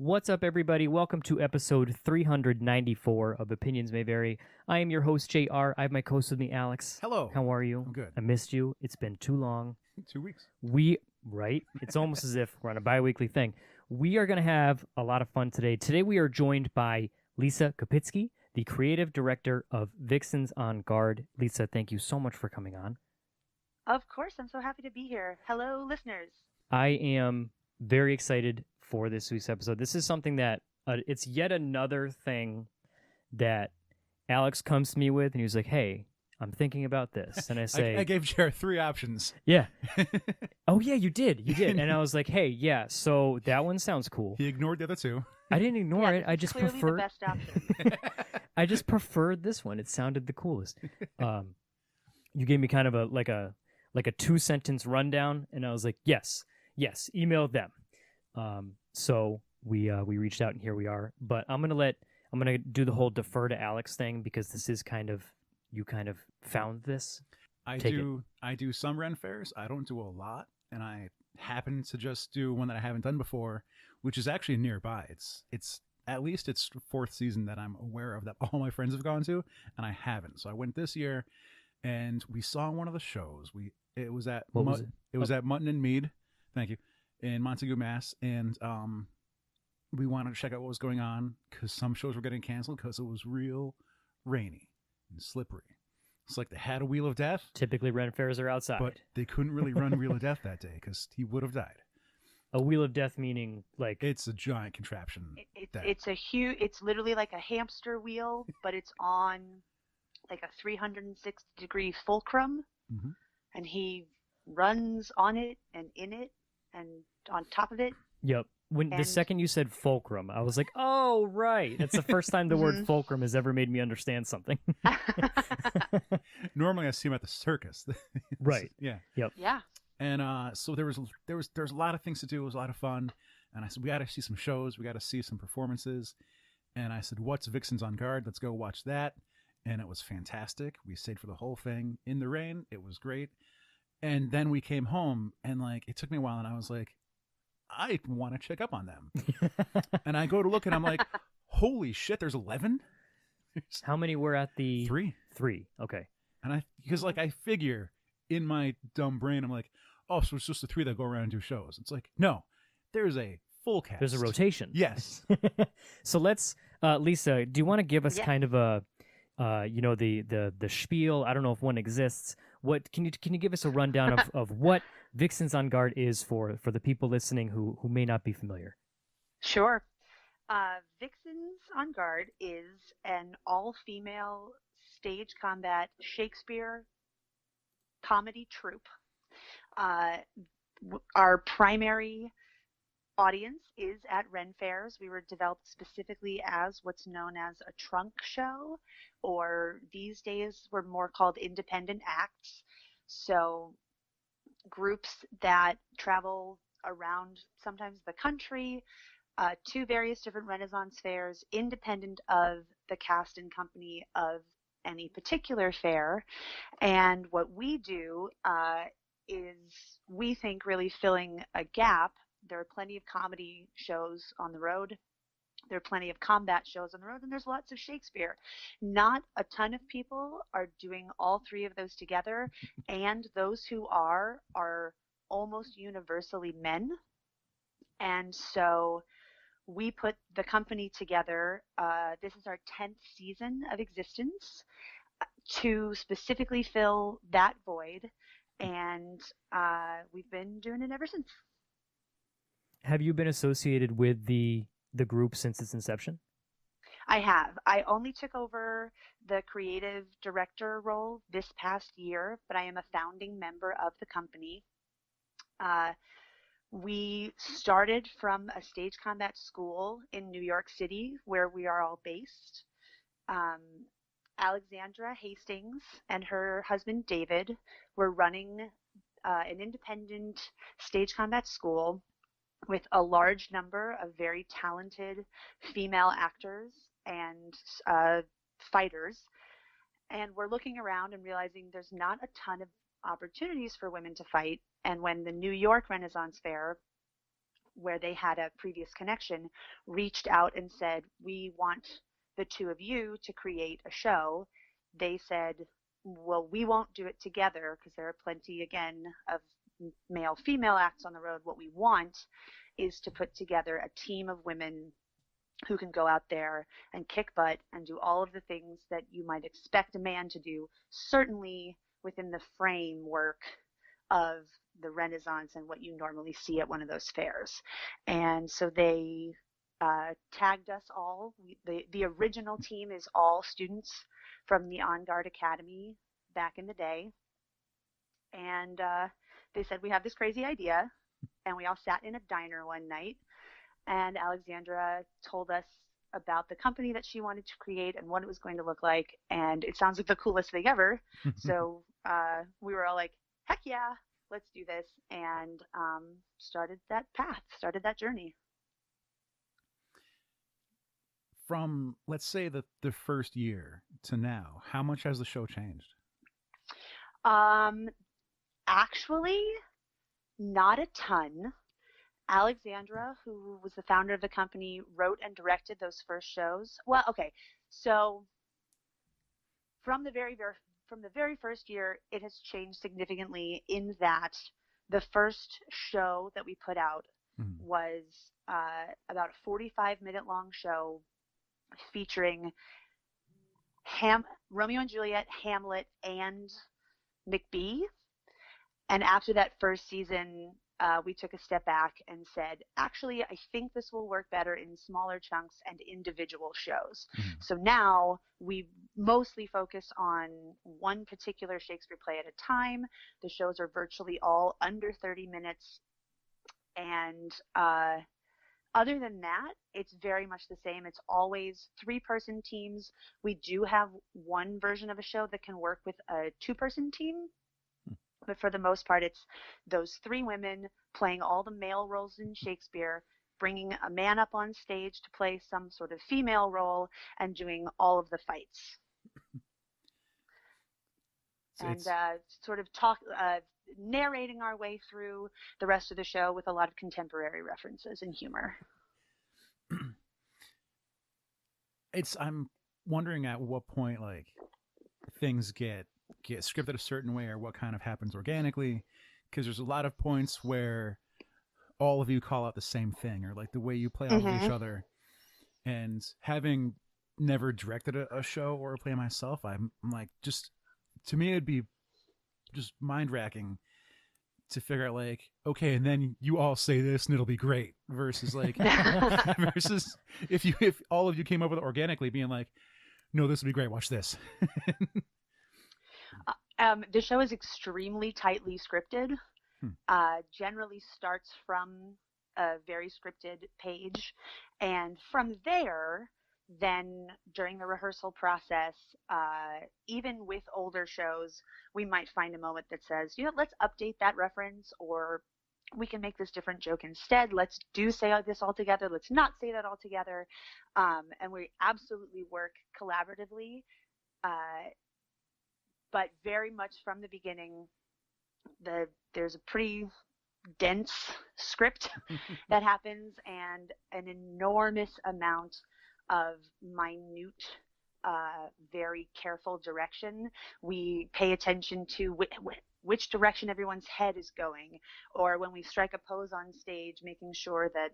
What's up, everybody? Welcome to episode 394 of Opinions May Vary. I am your host, JR. I have my co-host with me, Alex. Hello. How are you? I'm good. I missed you. It's been too long. 2 weeks. Right? It's almost as if we're on a bi-weekly thing. We are going to have a lot of fun today. Today we are joined by Lisa Kopitsky, the creative director of Vixens En Garde. Lisa, thank you so much for coming on. Of course. I'm so happy to be here. Hello, listeners. I am very excited for this week's episode. This is something that it's yet another thing that Alex comes to me with, and he was like, "Hey, I'm thinking about this," and I say, I gave Jared 3 options. "Yeah, oh yeah, you did," and I was like, "Hey, yeah, so that one sounds cool." He ignored the other 2. I didn't ignore it. I just clearly preferred the best option. I just preferred this one. It sounded the coolest. You gave me kind of a 2-sentence rundown, and I was like, yes, email them. So we reached out, and here we are. But I'm gonna do the whole defer to Alex thing, because this is you kind of found this. I do some Ren fairs. I don't do a lot, and I happen to just do one that I haven't done before, which is actually nearby. It's at least its 4th season that I'm aware of that all my friends have gone to, and I haven't. So I went this year, and we saw one of the shows. It was at Mutton and Mead. Thank you. In Montague, Mass, and we wanted to check out what was going on, because some shows were getting canceled because it was real rainy and slippery. It's like they had a Wheel of Death. Typically, Ren fairs are outside, but they couldn't really run Wheel of Death that day because he would have died. A Wheel of Death meaning like it's a giant contraption. It's literally like a hamster wheel, but it's on like a 360-degree fulcrum, and he runs on it and in it and on top of it. Yep. The second you said fulcrum, I was like, oh, right. That's the first time the word fulcrum has ever made me understand something. Normally I see him at the circus. Right. Yeah. Yep. Yeah. And so there was a lot of things to do. It was a lot of fun. And I said, we got to see some shows. We got to see some performances. And I said, what's Vixens En Garde? Let's go watch that. And it was fantastic. We stayed for the whole thing in the rain. It was great. And then we came home, and it took me a while, and I was like, I want to check up on them. And I go to look, and I'm like, holy shit, there's 11? How many were at the... 3. 3, okay. And because I figure in my dumb brain, I'm like, oh, so it's just the 3 that go around and do shows. It's like, no, there's a full cast. There's a rotation. Yes. So let's, Lisa, do you want to give us kind of a, the spiel? I don't know if one exists. What can you give us a rundown of what Vixens En Garde is for the people listening who may not be familiar? Sure. Vixens En Garde is an all-female stage combat Shakespeare comedy troupe. Our primary audience is at Ren fairs. We were developed specifically as what's known as a trunk show, or these days we're more called independent acts. So groups that travel around sometimes the country to various different Renaissance fairs, independent of the cast and company of any particular fair. And what we do is, we think, really filling a gap. There are plenty of comedy shows on the road. There are plenty of combat shows on the road, and there's lots of Shakespeare. Not a ton of people are doing all 3 of those together, and those who are almost universally men. And so we put the company together. This is our 10th season of existence to specifically fill that void, and we've been doing it ever since. Have you been associated with the group since its inception? I have. I only took over the creative director role this past year, but I am a founding member of the company. We started from a stage combat school in New York City, where we are all based. Alexandra Hastings and her husband David were running an independent stage combat school with a large number of very talented female actors and fighters. And we're looking around and realizing there's not a ton of opportunities for women to fight. And when the New York Renaissance Fair where they had a previous connection, reached out and said, we want the two of you to create a show. They said, well, we won't do it together because there are plenty, again, of male-female acts on the road. What we want is to put together a team of women who can go out there and kick butt and do all of the things that you might expect a man to do, certainly within the framework of the Renaissance and what you normally see at one of those fairs. And so they tagged us all. The original team is all students from the En Garde Academy back in the day. And they said, we have this crazy idea. And we all sat in a diner one night. And Alexandra told us about the company that she wanted to create and what it was going to look like. And it sounds like the coolest thing ever. So we were all like, heck yeah, let's do this. And started that path, started that journey. From, let's say, the first year to now, how much has the show changed? Actually, not a ton. Alexandra, who was the founder of the company, wrote and directed those first shows. Well, okay, so from the very first year, it has changed significantly in that the first show that we put out was about a 45-minute long show featuring Romeo and Juliet, Hamlet, and Macbeth. And after that first season, we took a step back and said, actually, I think this will work better in smaller chunks and individual shows. So now we mostly focus on one particular Shakespeare play at a time. The shows are virtually all under 30 minutes. And other than that, it's very much the same. It's always 3-person teams. We do have one version of a show that can work with a 2-person team. But for the most part, it's those 3 women playing all the male roles in Shakespeare, bringing a man up on stage to play some sort of female role, and doing all of the fights. And sort of narrating our way through the rest of the show with a lot of contemporary references and humor. I'm wondering at what point, like, things get scripted a certain way, or what kind of happens organically, because there's a lot of points where all of you call out the same thing, or like the way you play off of each other. And having never directed a show or a play myself, I'm like, just to me it'd be just mind-racking to figure out, like, okay, and then you all say this and it'll be great, versus like versus if all of you came up with it organically, being like, no, this would be great, watch this. The show is extremely tightly scripted. Generally starts from a very scripted page. And from there, then during the rehearsal process, even with older shows, we might find a moment that says, let's update that reference, or we can make this different joke instead. Let's say this all together. Let's not say that all together. And we absolutely work collaboratively. But very much from the beginning, there's a pretty dense script that happens, and an enormous amount of minute, very careful direction. We pay attention to which direction everyone's head is going, or when we strike a pose on stage, making sure that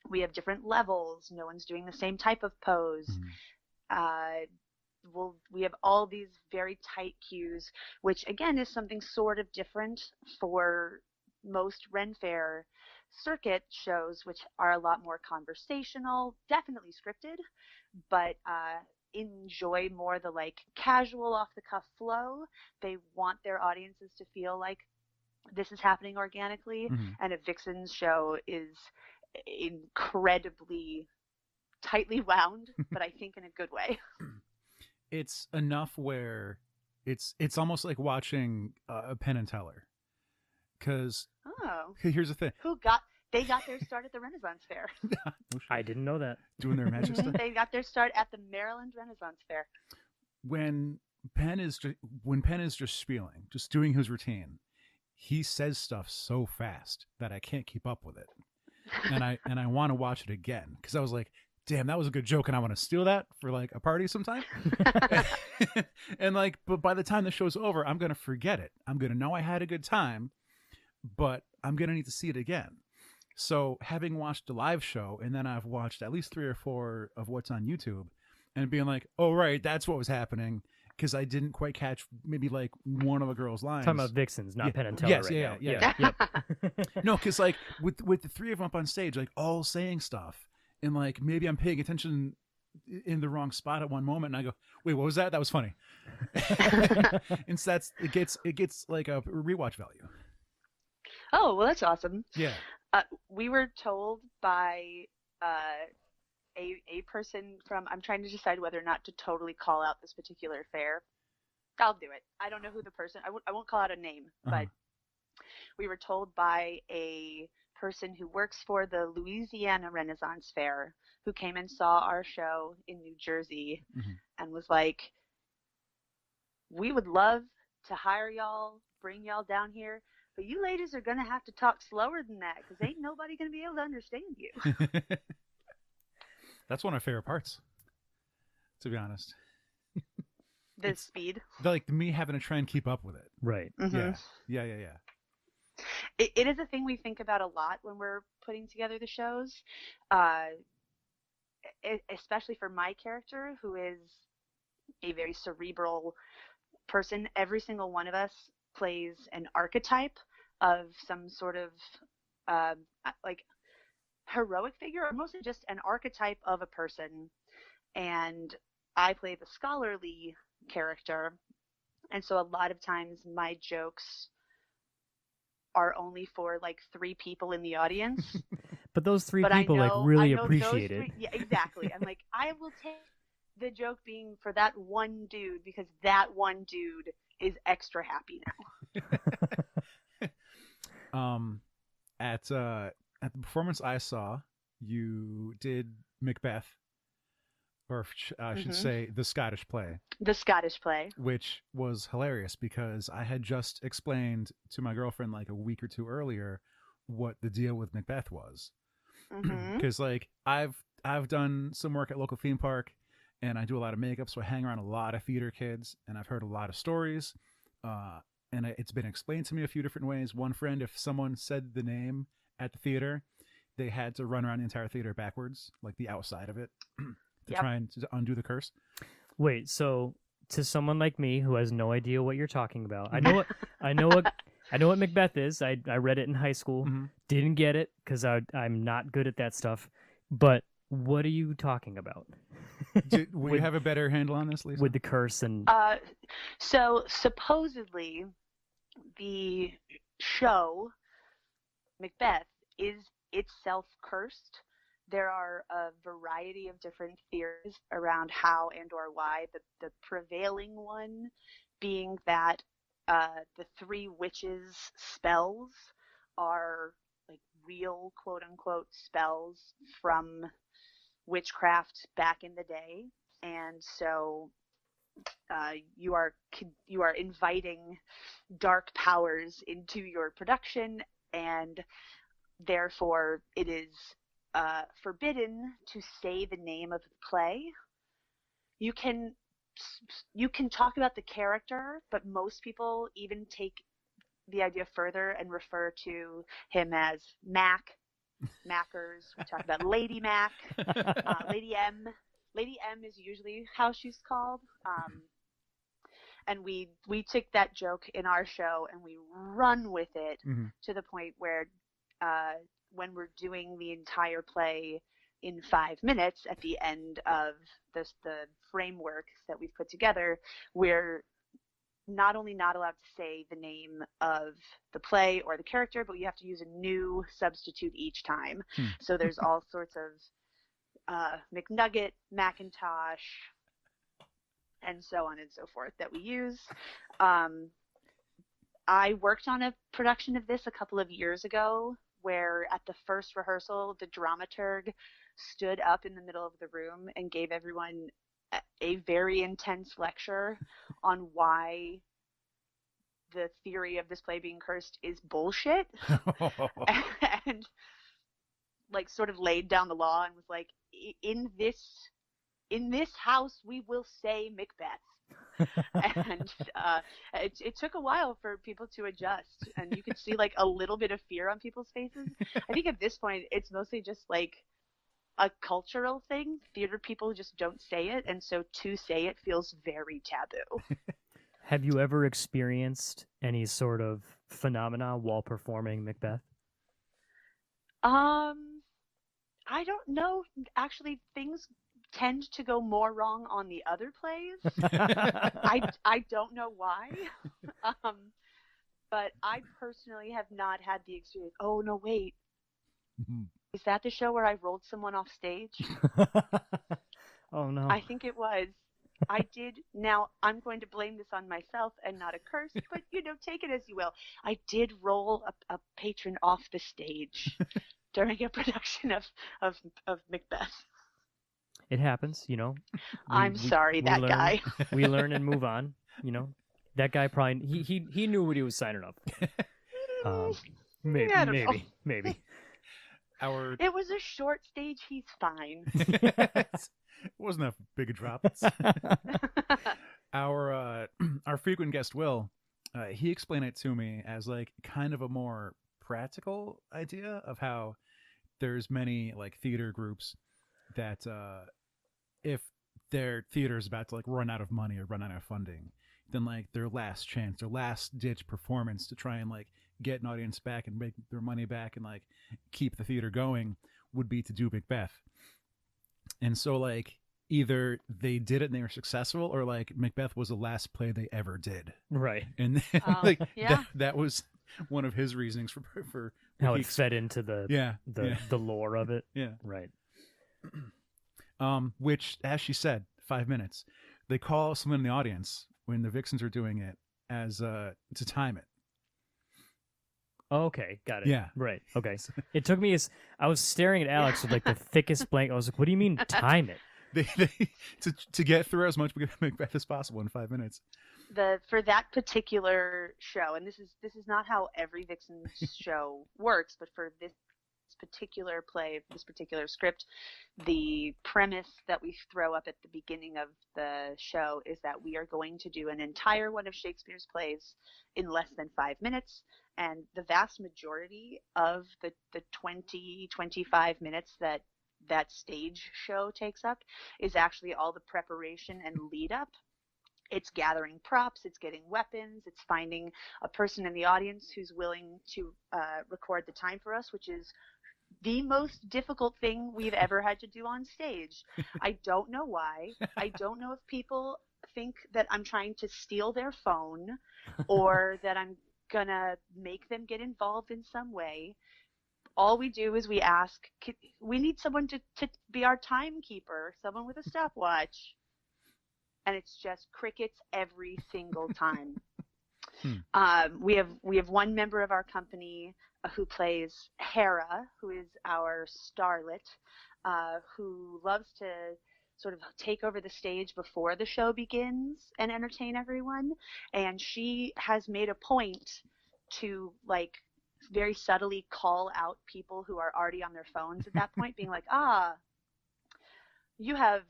we have different levels. No one's doing the same type of pose. We have all these very tight cues, which again is something sort of different for most Ren Fair circuit shows, which are a lot more conversational, definitely scripted, but enjoy more the like casual off the cuff flow. They want their audiences to feel like this is happening organically, and a Vixens show is incredibly tightly wound, but I think in a good way. It's enough where it's almost like watching a Penn and Teller. Because here's the thing: they got their start at the Renaissance Fair. I didn't know that. Doing their magic stuff. They got their start at the Maryland Renaissance Fair. When Penn is just spieling, just doing his routine, he says stuff so fast that I can't keep up with it. and I want to watch it again because I was like, damn, that was a good joke, and I want to steal that for like a party sometime. And like, but by the time the show's over, I'm gonna forget it. I'm gonna know I had a good time, but I'm gonna need to see it again. So having watched the live show, and then I've watched at least 3 or 4 of what's on YouTube, and being like, oh right, that's what was happening, because I didn't quite catch maybe like one of a girl's lines. Talking about Vixens, not Yeah. Penn and Teller Yes, right yeah, now. yeah. Yep. No, because like with the 3 of them up on stage, like all saying stuff, and like maybe I'm paying attention in the wrong spot at one moment, and I go, wait, what was that? That was funny. And so it gets like a rewatch value. Oh, well, that's awesome. Yeah. We were told by a person from, I'm trying to decide whether or not to totally call out this particular fair. I'll do it. I don't know who the person, I won't call out a name, but we were told by a person who works for the Louisiana Renaissance Fair, who came and saw our show in New Jersey, and was like, we would love to hire y'all, bring y'all down here, but you ladies are going to have to talk slower than that, because ain't nobody going to be able to understand you. That's one of my favorite parts, to be honest. The speed. Like me having to try and keep up with it. Right. Yeah. It is a thing we think about a lot when we're putting together the shows, especially for my character, who is a very cerebral person. Every single one of us plays an archetype of some sort of like heroic figure, or mostly just an archetype of a person. And I play the scholarly character, and so a lot of times my jokes are only for like 3 people in the audience. But those 3 people like really appreciate it. Yeah, exactly. I'm like, I will take the joke being for that one dude, because that one dude is extra happy now. At the performance I saw, you did Macbeth, or I should say the Scottish play. The Scottish play. Which was hilarious, because I had just explained to my girlfriend like a week or 2 earlier what the deal with Macbeth was. Because like I've done some work at local theme park, and I do a lot of makeup, so I hang around a lot of theater kids, and I've heard a lot of stories, and it's been explained to me a few different ways. One friend, if someone said the name at the theater, they had to run around the entire theater backwards, like the outside of it, to try and to undo the curse. Wait, so to someone like me who has no idea what you're talking about, I know what Macbeth is. I read it in high school. Didn't get it because I'm not good at that stuff. But what are you talking about? Will you have a better handle on this, Lisa? With the curse and so supposedly the show Macbeth is itself cursed. There are a variety of different theories around how and or why. The prevailing one being that the 3 witches' spells are like real quote unquote spells from witchcraft back in the day, and so you are inviting dark powers into your production, and therefore it is forbidden to say the name of the play. You can talk about the character, but most people even take the idea further and refer to him as Mac, Mackers. We talk about Lady Mac, Lady M. Lady M is usually how she's called. And we took that joke in our show and we run with it to the point where when we're doing the entire play in 5 minutes at the end of the framework that we've put together, we're not only not allowed to say the name of the play or the character, but you have to use a new substitute each time. So there's all sorts of McNugget, Macintosh, and so on and so forth that we use. I worked on a production of this a couple of years ago, where at the first rehearsal, the dramaturg stood up in the middle of the room and gave everyone a very intense lecture on why the theory of this play being cursed is bullshit. And like sort of laid down the law and was like, in this house we will say Macbeth. And it took a while for people to adjust, and you could see like a little bit of fear on people's faces. I think at this point it's mostly just like a cultural thing. Theater people just don't say it, and so to say it feels very taboo. Have you ever experienced any sort of phenomena while performing Macbeth? I don't know. Actually, things tend to go more wrong on the other plays. I don't know why. But I personally have not had the experience. Oh, no, wait. Is that the show where I rolled someone off stage? Oh, no. I think it was. I did. Now, I'm going to blame this on myself and not a curse, but, take it as you will. I did roll a patron off the stage during a production of Macbeth. It happens, I'm sorry, that guy. We learn and move on, That guy probably, he knew what he was signing up for. Maybe. It was a short stage. He's fine. It wasn't that big a drop. Our frequent guest Will, he explained it to me as like kind of a more practical idea of how there's many like theater groups that if their theater is about to like run out of money or run out of funding, then like their last chance, their last ditch performance to try and like get an audience back and make their money back and like keep the theater going would be to do Macbeth. And so like either they did it and they were successful, or like Macbeth was the last play they ever did. Right. And then, like that was one of his reasonings for how it fed into the lore of it. Yeah. Right. Which, as she said, 5 minutes. They call someone in the audience when the Vixens are doing it as to time it. Okay, got it. Yeah. Right. Okay. It took me I was staring at Alex with like the thickest blank. I was like, "What do you mean time it?" To get through as much Macbeth as possible in 5 minutes. For that particular show, and this is not how every Vixen show works, but for this particular play, this particular script, the premise that we throw up at the beginning of the show is that we are going to do an entire one of Shakespeare's plays in less than 5 minutes, and the vast majority of the 20-25 minutes that stage show takes up is actually all the preparation and lead up. It's gathering props, it's getting weapons, it's finding a person in the audience who's willing to record the time for us, which is the most difficult thing we've ever had to do on stage. I don't know why. I don't know if people think that I'm trying to steal their phone or that I'm gonna make them get involved in some way. All we do is we ask, we need someone to be our timekeeper, someone with a stopwatch. And it's just crickets every single time. We have one member of our company who plays Hera, who is our starlet, who loves to sort of take over the stage before the show begins and entertain everyone. And she has made a point to like very subtly call out people who are already on their phones at that point, being like, you have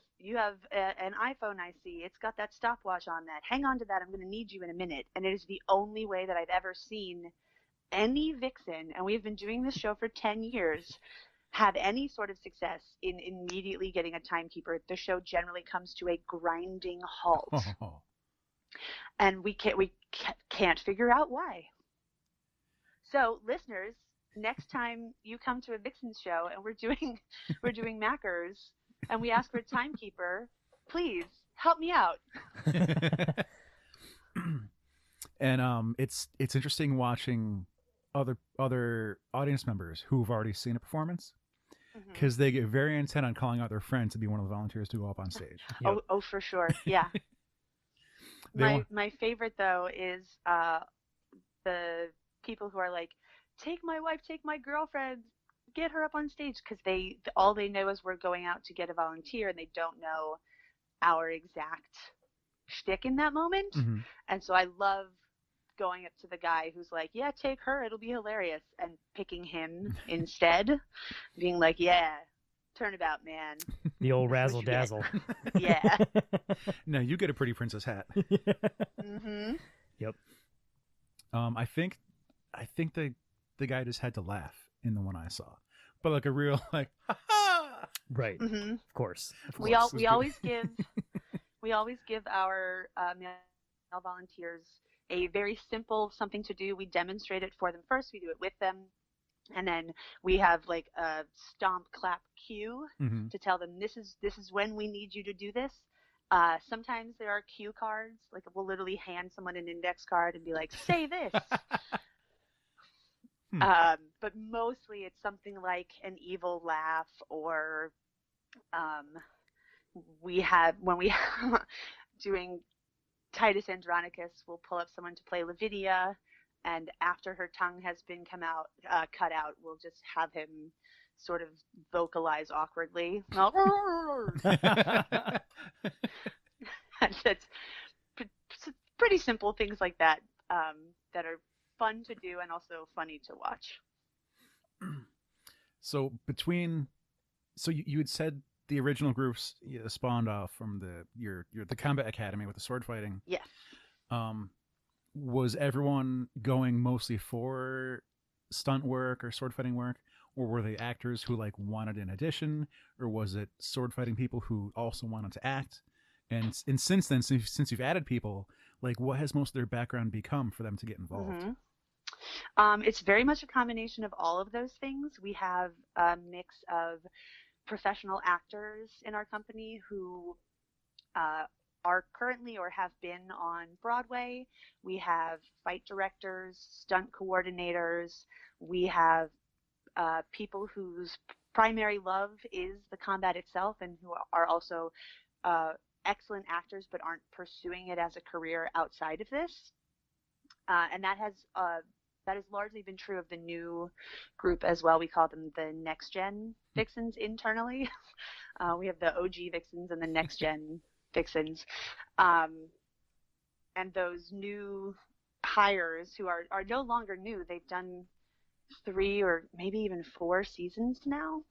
an iPhone, I see. It's got that stopwatch on that. Hang on to that. I'm going to need you in a minute. And it is the only way that I've ever seen any Vixen, and we've been doing this show for 10 years, have any sort of success in immediately getting a timekeeper. The show generally comes to a grinding halt. And we can't figure out why. So, listeners, next time you come to a Vixen show and we're doing Mackers, and we ask for a timekeeper, please help me out. And it's interesting watching other audience members who've already seen a performance, because they get very intent on calling out their friend to be one of the volunteers to go up on stage. Yep. Oh, for sure, yeah. My favorite though is the people who are like, take my wife, take my girlfriend, get her up on stage, because all they know is we're going out to get a volunteer, and they don't know our exact shtick in that moment. And so I love going up to the guy who's like, yeah, take her, it'll be hilarious, and picking him instead, being like, yeah, turnabout, man. The old This is razzle what you get. dazzle. Yeah. No, you get a pretty princess hat. Mm-hmm. Yep. I think the guy just had to laugh in the one I saw, but like a real like, ha ha. Right. Mm-hmm. Of course. We always give our male volunteers a very simple something to do. We demonstrate it for them first. We do it with them, and then we have like a stomp, clap, cue Mhm. to tell them this is when we need you to do this. Sometimes there are cue cards. Like we'll literally hand someone an index card and be like, say this. But mostly it's something like an evil laugh, or we have, when we doing Titus Andronicus, we'll pull up someone to play Lavinia, and after her tongue has been cut out, we'll just have him sort of vocalize awkwardly. That's pretty simple things like that, that are fun to do and also funny to watch. So you had said the original groups spawned off from the combat academy with the sword fighting. Yes. Was everyone going mostly for stunt work or sword fighting work, or were they actors who like wanted an addition, or was it sword fighting people who also wanted to act? And since then, since you've added people, like what has most of their background become for them to get involved? Mm-hmm. It's very much a combination of all of those things. We have a mix of professional actors in our company who are currently or have been on Broadway. We have fight directors, stunt coordinators. We have people whose primary love is the combat itself and who are also excellent actors but aren't pursuing it as a career outside of this. And that has largely been true of the new group as well. We call them the next gen Vixens internally. We have the OG Vixens and the next gen Vixens. And those new hires who are no longer new, they've done 3 or maybe even 4 seasons now.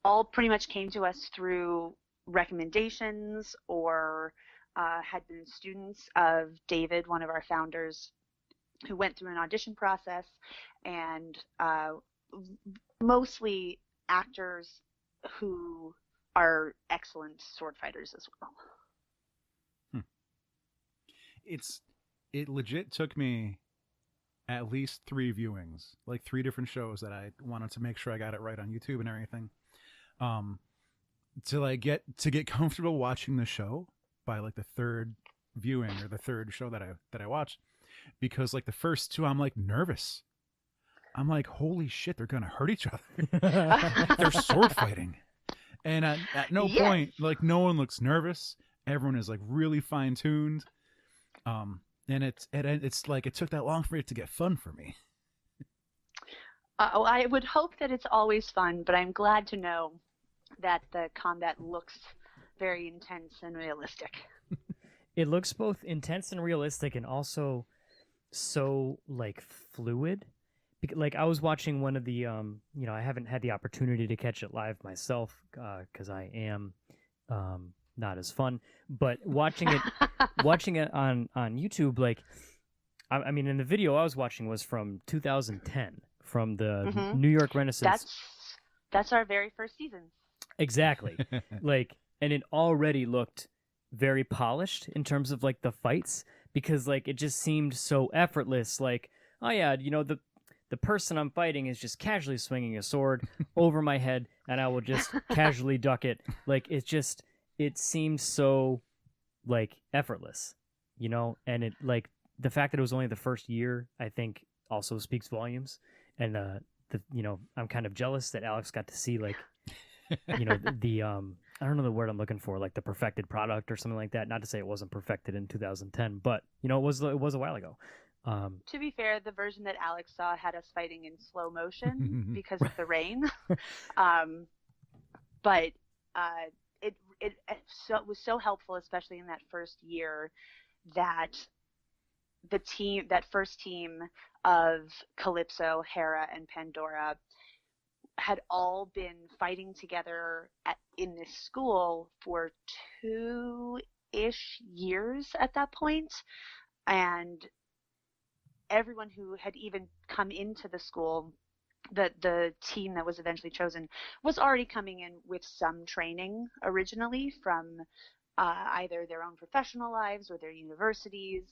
All pretty much came to us through recommendations or had been students of David, one of our founders, who went through an audition process, and mostly actors who are excellent sword fighters as well. It legit took me at least 3 viewings, like 3 different shows that I wanted to make sure I got it right on YouTube and everything, to get comfortable watching the show by like the 3rd viewing or the 3rd show that I watched, because like the first 2 I'm like nervous. I'm like, holy shit, they're gonna hurt each other. They're sword fighting, and at no point like no one looks nervous. Everyone is like really fine tuned. And it's like it took that long for it to get fun for me. I would hope that it's always fun, but I'm glad to know that the combat looks very intense and realistic. It looks both intense and realistic, and also so like fluid. Like I was watching one of the I haven't had the opportunity to catch it live myself because I am not as fun, but watching it on YouTube, like I mean, in the video I was watching was from 2010 from the New York Renaissance. That's our very first season. Exactly. Like, and it already looked very polished in terms of like the fights, because like it just seemed so effortless. Like, oh yeah, the person I'm fighting is just casually swinging a sword over my head, and I will just casually duck it. Like it seems so like effortless, and it like the fact that it was only the first year, I think also speaks volumes. And I'm kind of jealous that Alex got to see like the I don't know the word I'm looking for, like the perfected product or something like that. Not to say it wasn't perfected in 2010, but it was a while ago. To be fair, the version that Alex saw had us fighting in slow motion because of the rain. But it was so helpful, especially in that first year, that that first team of Calypso, Hera, and Pandora had all been fighting together in this school for 2-ish years at that point, and everyone who had even come into the school, the team that was eventually chosen, was already coming in with some training originally from either their own professional lives or their universities.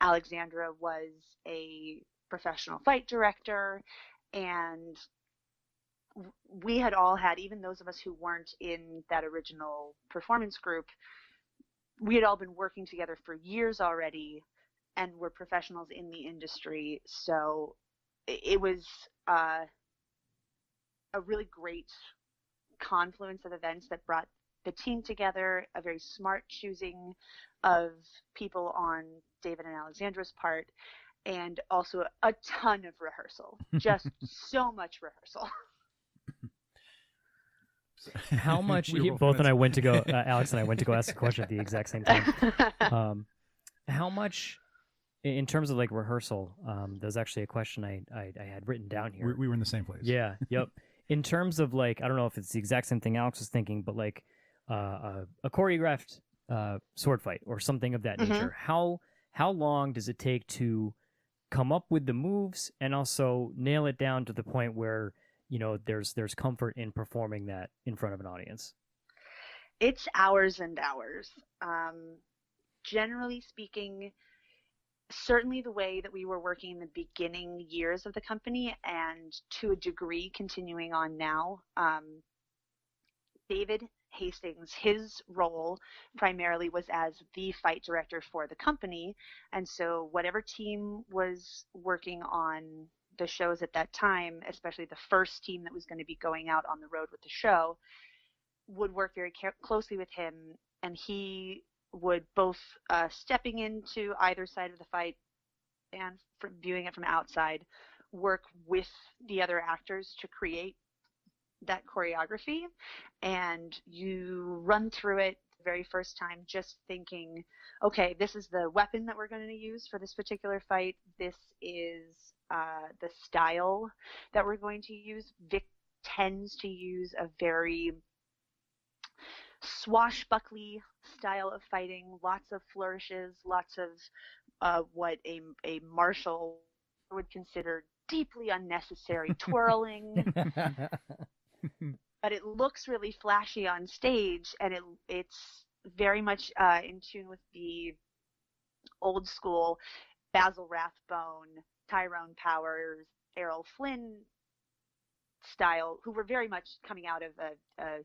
Alexandra was a professional fight director, and we had all had, even those of us who weren't in that original performance group, we had all been working together for years already and were professionals in the industry. So it was a really great confluence of events that brought the team together, a very smart choosing of people on David and Alexandra's part, and also a ton of rehearsal. Just so much rehearsal. How much? Both and I went to go. Alex and I went to go ask the question at the exact same time. How much, in terms of like rehearsal? There's actually a question I had written down here. We were in the same place. Yeah. Yep. In terms of like, I don't know if it's the exact same thing Alex was thinking, but like a choreographed sword fight or something of that nature. How long does it take to come up with the moves and also nail it down to the point where, you know, there's comfort in performing that in front of an audience? It's hours and hours. Generally speaking, certainly the way that we were working in the beginning years of the company, and to a degree continuing on now, David Hastings, his role primarily was as the fight director for the company. And so whatever team was working on the shows at that time, especially the first team that was going to be going out on the road with the show, would work very closely with him. And he would both stepping into either side of the fight and from viewing it from outside, work with the other actors to create that choreography. And you run through it the very first time just thinking, okay, this is the weapon that we're going to use for this particular fight. This is the style that we're going to use. Vic tends to use a very swashbuckly style of fighting, lots of flourishes, lots of what a martial would consider deeply unnecessary twirling. But it looks really flashy on stage, and it's very much in tune with the old school Basil Rathbone, Tyrone Powers, Errol Flynn style, who were very much coming out of a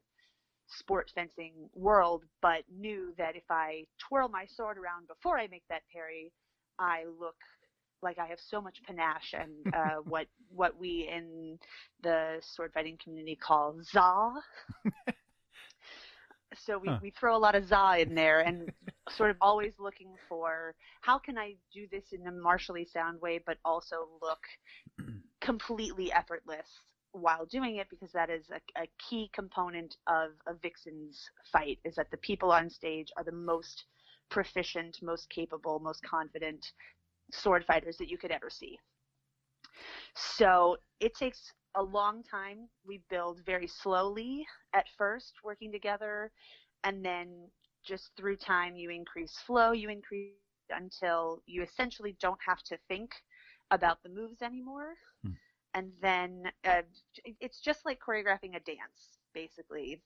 sport fencing world, but knew that if I twirl my sword around before I make that parry, I look like I have so much panache and what we in the sword fighting community call za. So we throw a lot of za in there, and sort of always looking for how can I do this in a martially sound way, but also look completely effortless while doing it, because that is a key component of a Vixen's fight, is that the people on stage are the most proficient, most capable, most confident sword fighters that you could ever see. So it takes a long time. We build very slowly at first, working together, and then just through time you increase flow, you increase until you essentially don't have to think about the moves anymore. And then it's just like choreographing a dance, basically.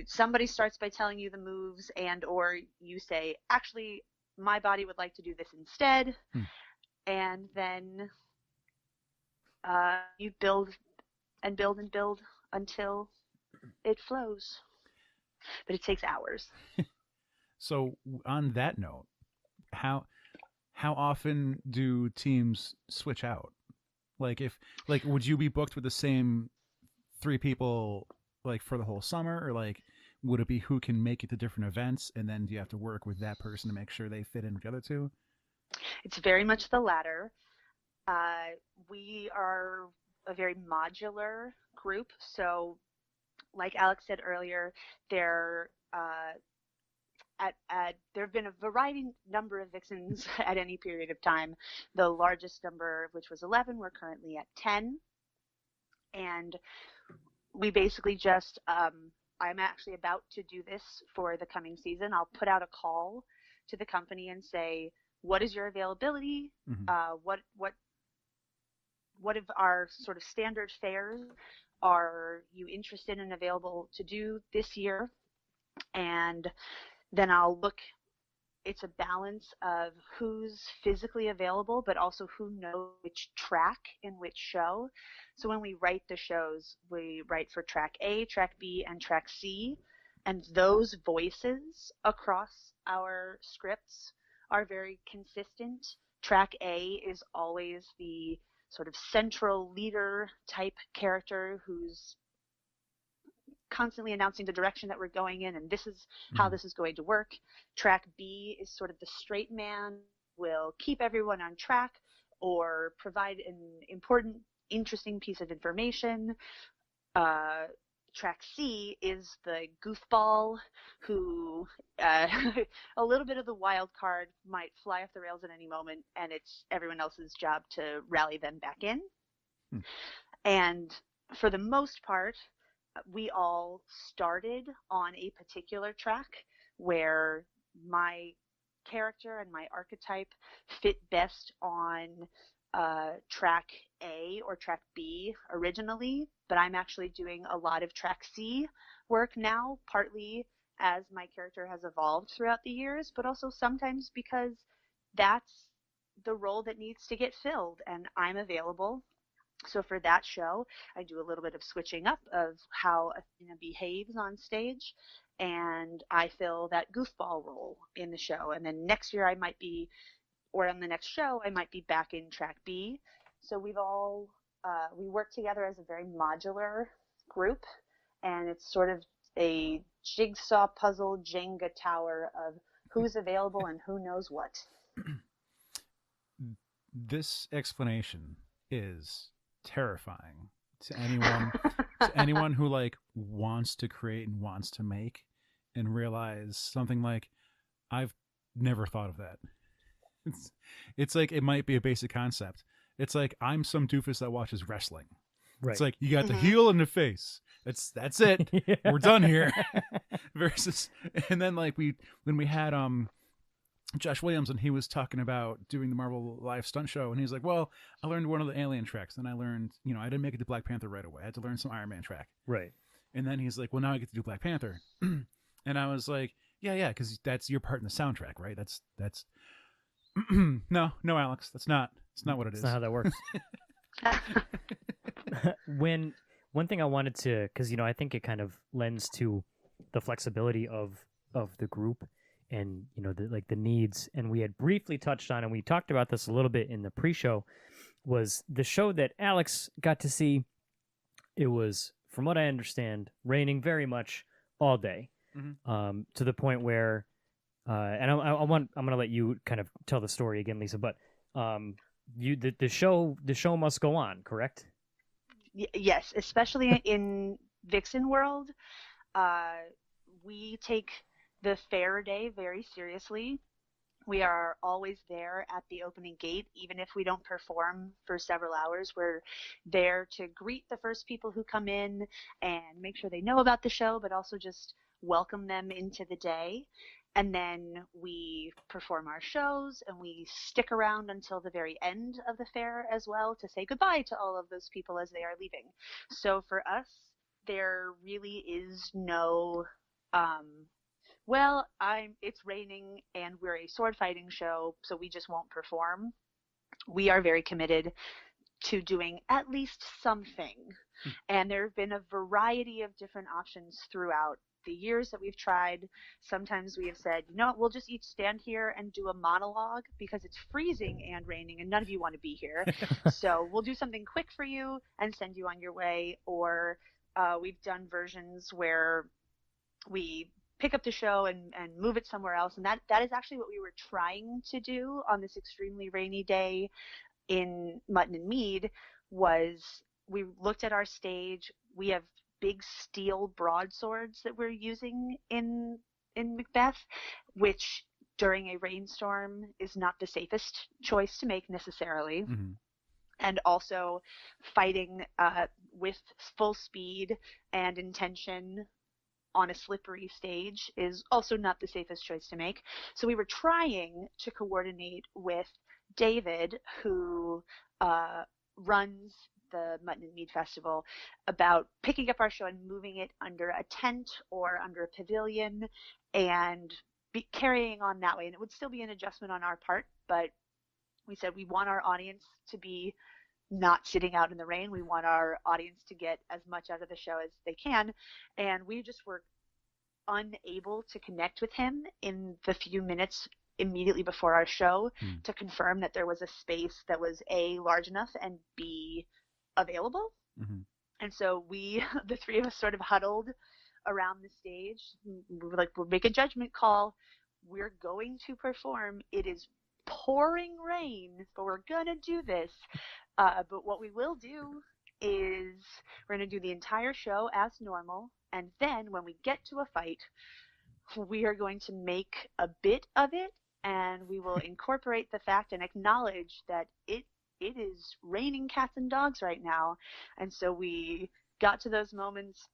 Somebody starts by telling you the moves, and or you say, actually, my body would like to do this instead. And then you build and build and build until it flows. But it takes hours. So on that note, how often do teams switch out? Like would you be booked with the same 3 people like for the whole summer, or like would it be who can make it to different events, and then do you have to work with that person to make sure they fit in with the other 2? It's very much the latter. We are a very modular group, so like Alex said earlier, there there have been a variety number of Vixens at any period of time. The largest number, which was 11, we're currently at 10. And we basically just, I'm actually about to do this for the coming season. I'll put out a call to the company and say, what is your availability? Mm-hmm. What of our sort of standard fares are you interested and available to do this year? And then I'll look. It's a balance of who's physically available, but also who knows which track in which show. So when we write the shows, we write for track A, track B, and track C. And those voices across our scripts are very consistent. Track A is always the sort of central leader type character who's constantly announcing the direction that we're going in, and this is how this is going to work. Track B is sort of the straight man, will keep everyone on track or provide an important, interesting piece of information. Track C is the goofball who a little bit of the wild card, might fly off the rails at any moment, and it's everyone else's job to rally them back in. And for the most part, we all started on a particular track where my character and my archetype fit best on track A or track B originally, but I'm actually doing a lot of track C work now, partly as my character has evolved throughout the years, but also sometimes because that's the role that needs to get filled and I'm available. So for that show, I do a little bit of switching up of how Athena behaves on stage, and I fill that goofball role in the show. And then next year I might be, or on the next show, I might be back in track B. So we've all, we work together as a very modular group, and it's sort of a jigsaw puzzle Jenga tower of who's available and who knows what. This explanation is terrifying to anyone who like wants to create and wants to make and realize something like, I've never thought of that. It's like, it might be a basic concept. It's like, I'm some doofus that watches wrestling. Right. It's like, you got the heel and the face. That's it. Yeah. We're done here. Versus, and then like when we had Josh Williams, and he was talking about doing the Marvel Live stunt show, and he's like, well, I learned one of the Alien tracks, and I learned, I didn't make it to Black Panther right away. I had to learn some Iron Man track. Right. And then he's like, well, now I get to do Black Panther. And I was like, yeah, because that's your part in the soundtrack, right? That's no, Alex, it's not what it is. That's not how that works. One thing I wanted to, because, I think it kind of lends to the flexibility of the group, and the needs, and we had briefly touched on, and we talked about this a little bit in the pre-show, was the show that Alex got to see. It was, from what I understand, raining very much all day, to the point where, and I'm going to let you kind of tell the story again, Lisa, but the show must go on, correct? Yes, especially in Vixen world, we take the fair day very seriously. We are always there at the opening gate, even if we don't perform for several hours. We're there to greet the first people who come in and make sure they know about the show, but also just welcome them into the day. And then we perform our shows, and we stick around until the very end of the fair as well to say goodbye to all of those people as they are leaving. So for us, there really is no well, it's raining and we're a sword fighting show, so we just won't perform. We are very committed to doing at least something. And there have been a variety of different options throughout the years that we've tried. Sometimes we have said, we'll just each stand here and do a monologue because it's freezing and raining and none of you want to be here. So we'll do something quick for you and send you on your way. Or we've done versions where we pick up the show and move it somewhere else. And that is actually what we were trying to do on this extremely rainy day in Mutton and Mead. Was we looked at our stage. We have big steel broadswords that we're using in in Macbeth, which during a rainstorm is not the safest choice to make necessarily. Mm-hmm. And also fighting with full speed and intention on a slippery stage is also not the safest choice to make. So we were trying to coordinate with David, who runs the Mutton and Mead Festival, about picking up our show and moving it under a tent or under a pavilion and carrying on that way. And it would still be an adjustment on our part, but we said we want our audience to be not sitting out in the rain. We want our audience to get as much out of the show as they can. And we just were unable to connect with him in the few minutes immediately before our show to confirm that there was a space that was A, large enough, and B, available. Mm-hmm. And so we, the three of us, sort of huddled around the stage. We were like, we'll make a judgment call. We're going to perform. It is pouring rain, but we're going to do this. But what we will do is we're going to do the entire show as normal. And then when we get to a fight, we are going to make a bit of it, and we will incorporate the fact and acknowledge that it is raining cats and dogs right now. And so we got to those moments,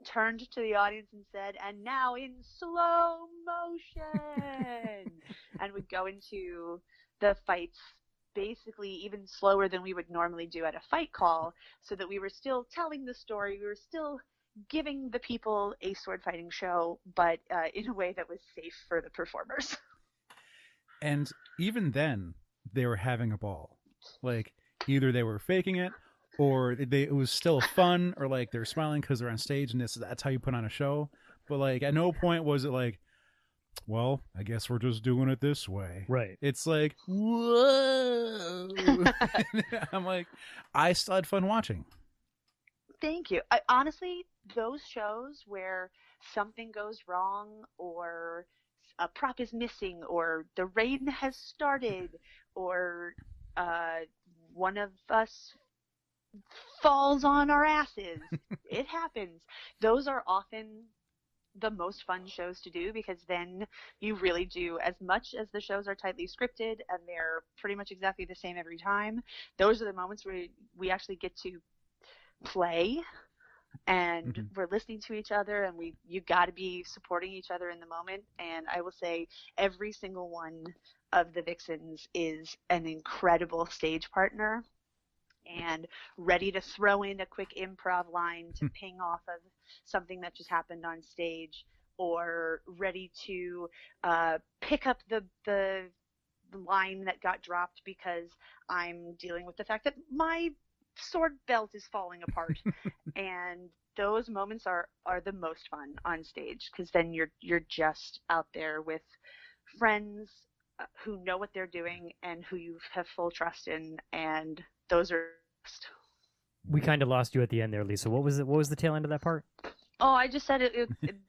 turned to the audience and said, and now in slow motion. And we'd go into the fights basically even slower than we would normally do at a fight call, so that we were still telling the story. We were still giving the people a sword fighting show, but in a way that was safe for the performers. And even then, they were having a ball. Like, either they were faking it, or it was still fun, or like they're smiling because they're on stage, and that's how you put on a show. But like, at no point was it like, well, I guess we're just doing it this way. Right. It's like, whoa. I'm like, I still had fun watching. Thank you. Honestly, those shows where something goes wrong, or a prop is missing, or the rain has started, or one of us falls on our asses, it happens. Those are often the most fun shows to do, because then you really do, as much as the shows are tightly scripted and they're pretty much exactly the same every time, those are the moments where we actually get to play, and we're listening to each other, and you got to be supporting each other in the moment. And I will say every single one of the Vixens is an incredible stage partner and ready to throw in a quick improv line to ping off of something that just happened on stage, or ready to pick up the line that got dropped because I'm dealing with the fact that my sword belt is falling apart. And those moments are the most fun on stage, because then you're just out there with friends who know what they're doing and who you have full trust in, and those are best. We kind of lost you at the end there, Lisa. What was the tail end of that part? Oh, I just said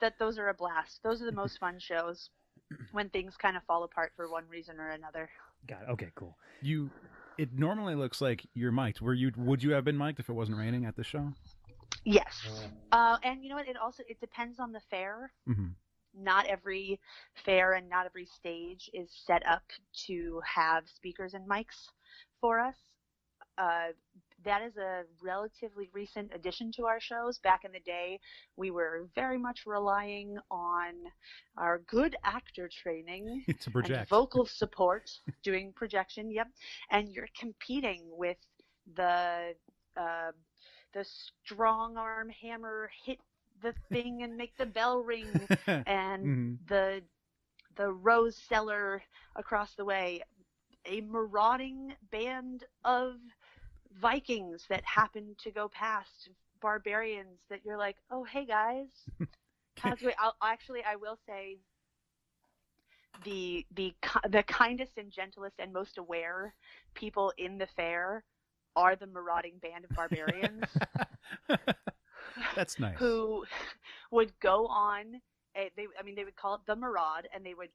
that those are a blast. Those are the most fun shows, when things kind of fall apart for one reason or another. Got it. Okay, cool. It normally looks like you're mic'd. Would you have been mic'd if it wasn't raining at the show? Yes. And you know what? It depends on the fair. Mm-hmm. Not every fair and not every stage is set up to have speakers and mics for us. That is a relatively recent addition to our shows. Back in the day, we were very much relying on our good actor training to project. And vocal support, doing projection. Yep. And you're competing with the strong arm hammer hit the thing and make the bell ring, and the rose seller across the way, a marauding band of Vikings that happen to go past, barbarians that you're like, oh, hey guys, how's it? I will say the kindest and gentlest and most aware people in the fair are the marauding band of barbarians. That's nice. Who would go on, they would call it the Maraud, and they would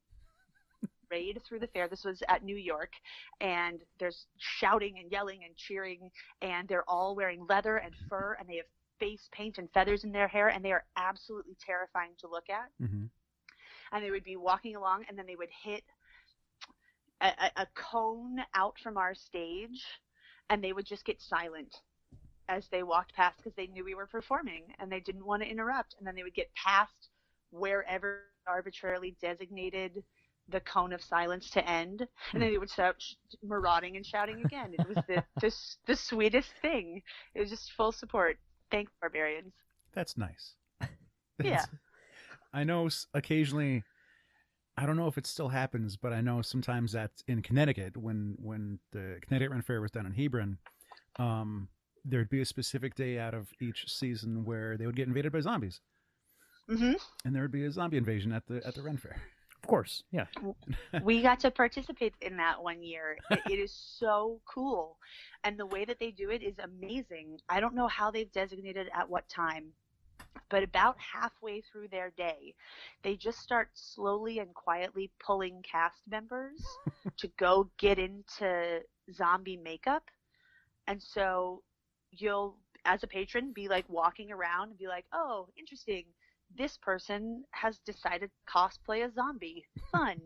raid through the fair. This was at New York, and there's shouting and yelling and cheering, and they're all wearing leather and fur, and they have face paint and feathers in their hair, and they are absolutely terrifying to look at. and they would be walking along, and then they would hit a cone out from our stage, and they would just get silent as they walked past because they knew we were performing and they didn't want to interrupt. And then they would get past wherever arbitrarily designated the cone of silence to end, and then they would start marauding and shouting again. It was the sweetest thing. It was just full support. Thanks, barbarians. That's nice. Yeah. I know occasionally, I don't know if it still happens, but I know sometimes that in Connecticut, when the Connecticut Ren Fair was done in Hebron, there'd be a specific day out of each season where they would get invaded by zombies. Mm-hmm. And there would be a zombie invasion at the Ren Fair. Of course, yeah. We got to participate in that one year. It is so cool. And the way that they do it is amazing. I don't know how they've designated at what time, but about halfway through their day, they just start slowly and quietly pulling cast members to go get into zombie makeup. And so you'll, as a patron, be like walking around and be like, oh, interesting. This person has decided to cosplay a zombie. Fun.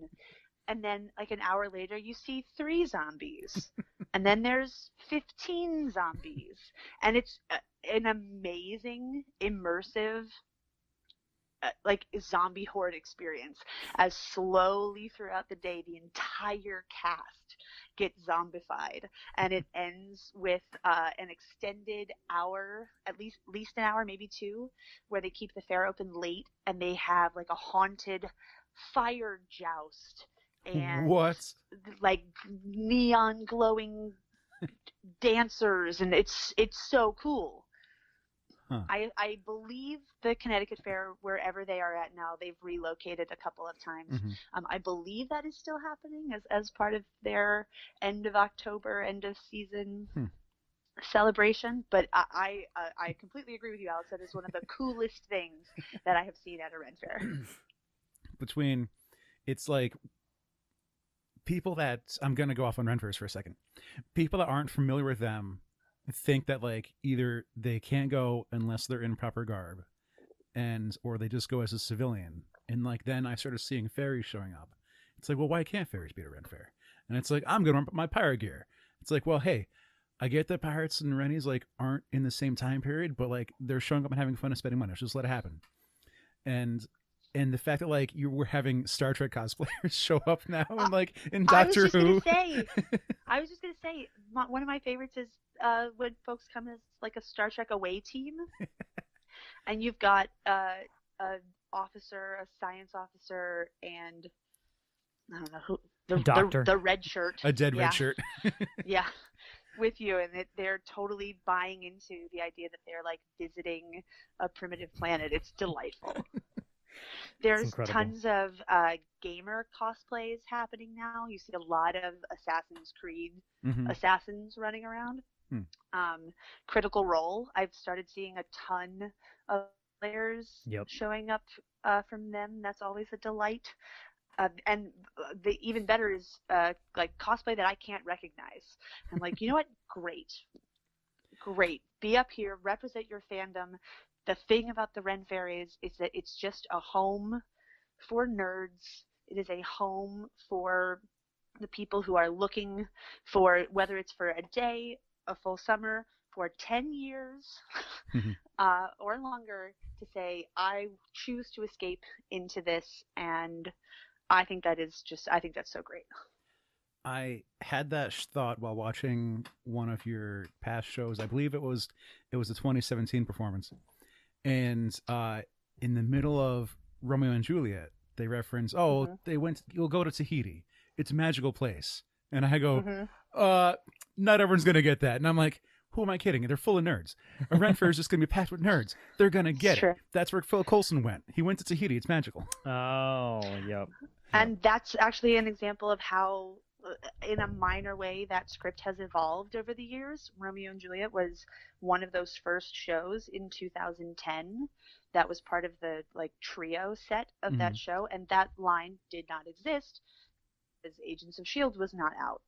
And then like an hour later, you see 3 zombies. And then there's 15 zombies. And it's an amazing, immersive, like zombie horde experience as slowly throughout the day, the entire cast gets zombified, and it ends with an extended hour, at least an hour, maybe 2, where they keep the fair open late, and they have like a haunted fire joust and what? Like neon glowing dancers, and it's so cool. Huh. I believe the Connecticut Fair, wherever they are at now, they've relocated a couple of times. Mm-hmm. I believe that is still happening as part of their end of October, end of season celebration. But I completely agree with you, Alex. That is one of the coolest things that I have seen at a Ren Fair. It's like people that, I'm going to go off on Ren Fairs for a second. People that aren't familiar with them think that like either they can't go unless they're in proper garb, or they just go as a civilian. And like then I started seeing fairies showing up. It's like, well, why can't fairies be at a Ren Fair? And it's like, I'm gonna put my pirate gear. It's like, well, hey, I get that pirates and Rennies like aren't in the same time period, but like they're showing up and having fun and spending money. Just let it happen. And the fact that like you were having Star Trek cosplayers show up now and like in Doctor Who. I was just gonna say one of my favorites is when folks come as like a Star Trek away team, and you've got an officer, a science officer, and I don't know who, the red shirt, a dead red shirt, yeah, with you, and they're totally buying into the idea that they're like visiting a primitive planet. It's delightful. There's tons of gamer cosplays happening now. You see a lot of Assassin's Creed assassins running around. Critical Role, I've started seeing a ton of players showing up from them. That's always a delight. And the even better is like cosplay that I can't recognize. I'm like, you know what? Great. Be up here, represent your fandom. The thing about the Ren Fair is that it's just a home for nerds. It is a home for the people who are looking for, whether it's for a day, a full summer, for 10 years, or longer, to say, I choose to escape into this. And I think that's so great. I had that thought while watching one of your past shows. I believe it was the 2017 performance. And in the middle of Romeo and Juliet, they reference, you'll go to Tahiti. It's a magical place. And I go, not everyone's going to get that. And I'm like, who am I kidding? They're full of nerds. A Ren Fair is just going to be packed with nerds. They're going to get it. That's where Phil Coulson went. He went to Tahiti. It's magical. Oh, yep. And that's actually an example of how, in a minor way, that script has evolved over the years. Romeo and Juliet was one of those first shows in 2010 that was part of the like trio set of that show, and that line did not exist as Agents of S.H.I.E.L.D. was not out.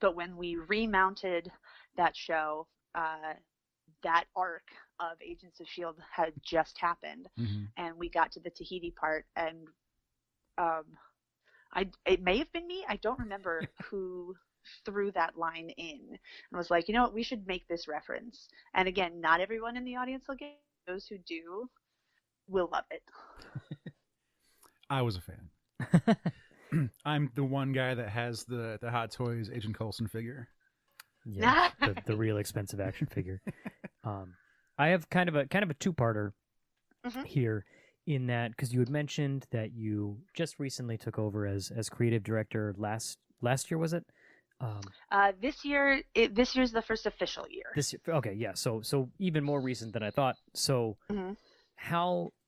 But when we remounted that show, that arc of Agents of S.H.I.E.L.D. had just happened, and we got to the Tahiti part, and it may have been me. I don't remember who threw that line in and was like, you know what, we should make this reference. And again, not everyone in the audience will get it. Those who do will love it. I was a fan. I'm the one guy that has the Hot Toys Agent Coulson figure. Yeah, the real expensive action figure. I have kind of a two-parter here, in that, because you had mentioned that you just recently took over as creative director last year, was it? This year's the first official year. Okay, yeah. So even more recent than I thought. So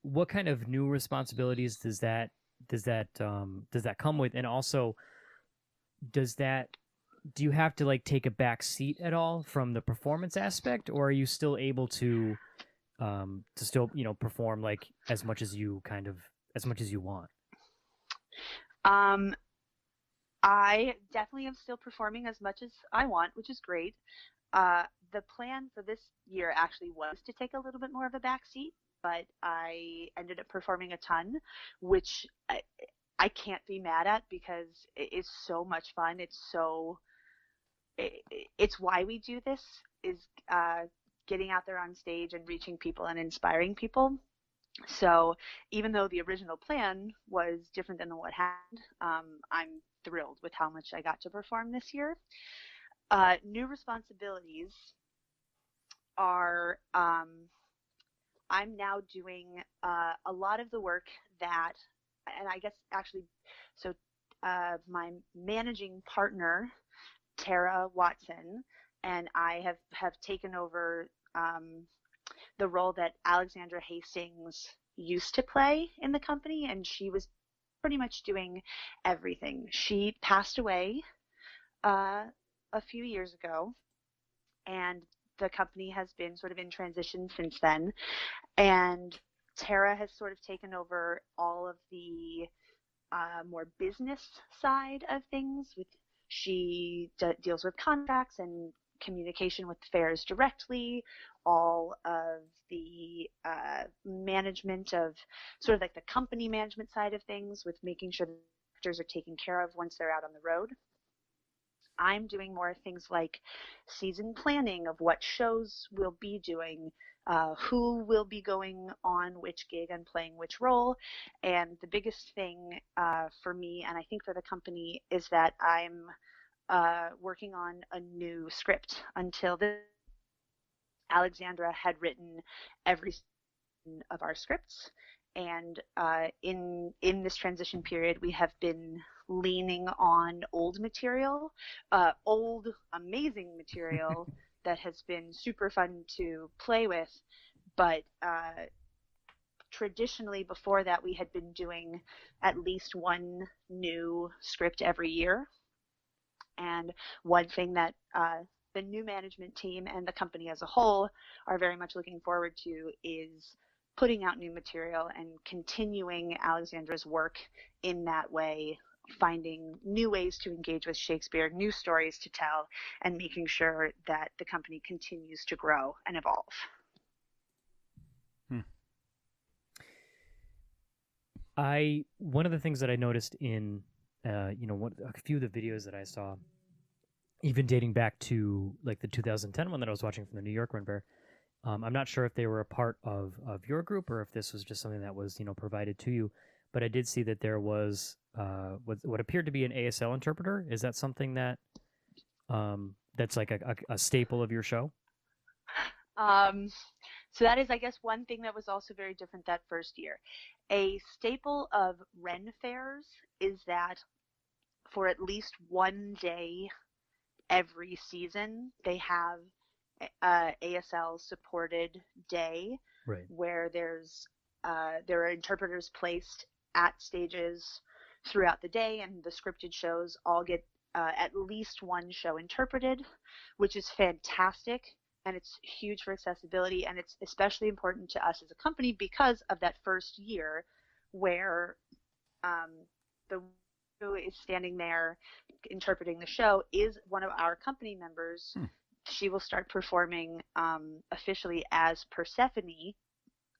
what kind of new responsibilities does that come with, and also do you have to like take a back seat at all from the performance aspect, or are you still able to still, perform like as much as you want? I definitely am still performing as much as I want, which is great. The plan for this year actually was to take a little bit more of a backseat, but I ended up performing a ton, which I can't be mad at, because it's so much fun. It's why we do this, is getting out there on stage and reaching people and inspiring people. So even though the original plan was different than what happened, I'm thrilled with how much I got to perform this year. New responsibilities are I'm now doing a lot of the work that, and I guess actually, so my managing partner, Tara Watson, and I have taken over the role that Alexandra Hastings used to play in the company, and she was pretty much doing everything. She passed away a few years ago, and the company has been sort of in transition since then, and Tara has sort of taken over all of the more business side of things. She deals with contracts and communication with fairs directly, all of the management of sort of like the company management side of things, with making sure the actors are taken care of once they're out on the road. I'm doing more things like season planning of what shows we'll be doing, who will be going on which gig and playing which role. And the biggest thing for me, and I think for the company, is that I'm working on a new script. Until this, Alexandra had written every of our scripts, and in this transition period, we have been leaning on old material, old amazing material that has been super fun to play with. But traditionally, before that, we had been doing at least one new script every year. And one thing that the new management team and the company as a whole are very much looking forward to is putting out new material and continuing Alexandra's work in that way, finding new ways to engage with Shakespeare, new stories to tell, and making sure that the company continues to grow and evolve. One of the things that I noticed in a few of the videos that I saw, even dating back to like the 2010 one that I was watching from the New York Run Fair, I'm not sure if they were a part of your group or if this was just something that was provided to you, but I did see that there was what appeared to be an ASL interpreter. Is that something that that's like a staple of your show? So that is, I guess, one thing that was also very different that first year. A staple of Ren fairs is that for at least one day every season, they have ASL supported day, right, where there are interpreters placed at stages throughout the day, and the scripted shows all get at least one show interpreted, which is fantastic. And it's huge for accessibility, and it's especially important to us as a company because of that first year where the who is standing there interpreting the show is one of our company members. She will start performing officially as Persephone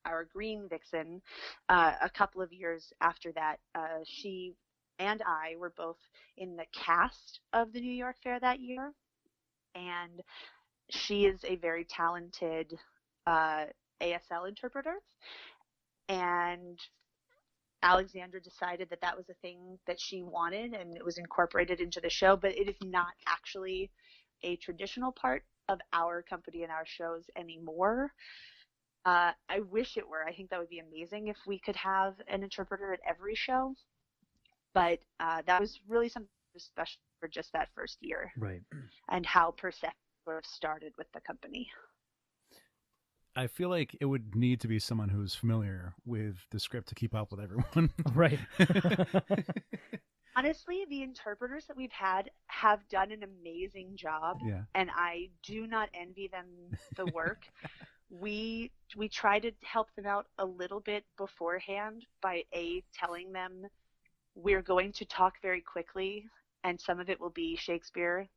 our green Vixen, a couple of years after that, she and I were both in the cast of the New York Fair that year, and she is a very talented ASL interpreter, and Alexandra decided that that was a thing that she wanted, and it was incorporated into the show, but it is not actually a traditional part of our company and our shows anymore. I wish it were. I think that would be amazing if we could have an interpreter at every show, but that was really something special for just that first year. Right. And how Persephone sort of started with the company. I feel like it would need to be someone who's familiar with the script to keep up with everyone. Right. Honestly, the interpreters that we've had have done an amazing job, Yeah. and I do not envy them the work. We try to help them out a little bit beforehand by telling them we're going to talk very quickly, and some of it will be Shakespeare.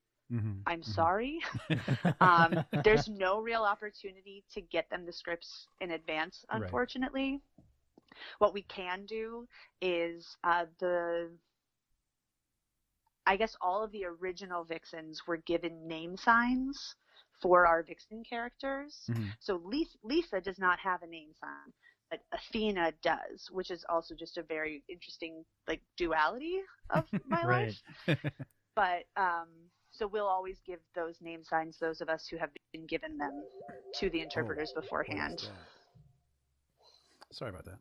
I'm sorry. There's no real opportunity to get them the scripts in advance, unfortunately. Right. What we can do is I guess all of the original Vixens were given name signs for our Vixen characters. So Lisa does not have a name sign, but Athena does, which is also just a very interesting like duality of my life. But so we'll always give those name signs, those of us who have been given them, to the interpreters beforehand. Sorry about that.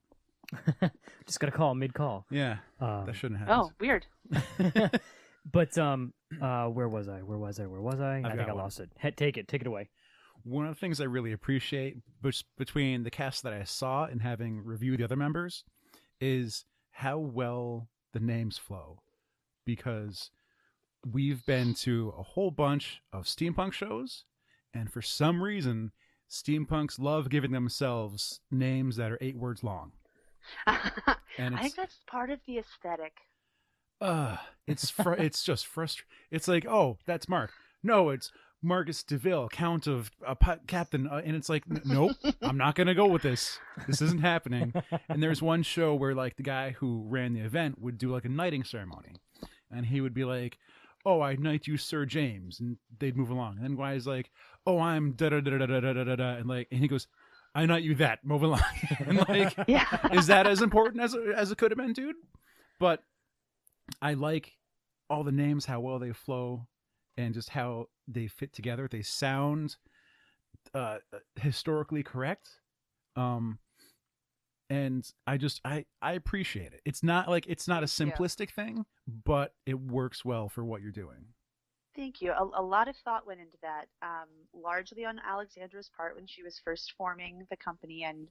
Just got a call mid-call. Yeah, that shouldn't happen. Oh, weird. But where was I? I think I lost it. Take it away. One of the things I really appreciate between the cast that I saw and having reviewed the other members is how well the names flow, because we've been to a whole bunch of steampunk shows, and for some reason, steampunks love giving themselves names that are 8 words long. And I think that's part of the aesthetic. It's just frustrating. It's like, oh, that's Mark. No, it's Marcus DeVille, Count of Captain, and it's like, nope, I'm not gonna go with this. This isn't happening. And there's one show where like the guy who ran the event would do like a knighting ceremony, and he would be like, oh, I knight you Sir James, and they'd move along. And then guy's like, oh, I'm da da da da da da da da, and he goes, I knight you that, move along. And like, is that as important as it could have been, dude? But I like all the names, how well they flow, and just how they fit together. They sound historically correct. And I appreciate it. It's not a simplistic thing, but it works well for what you're doing. Thank you. A lot of thought went into that, largely on Alexandra's part when she was first forming the company and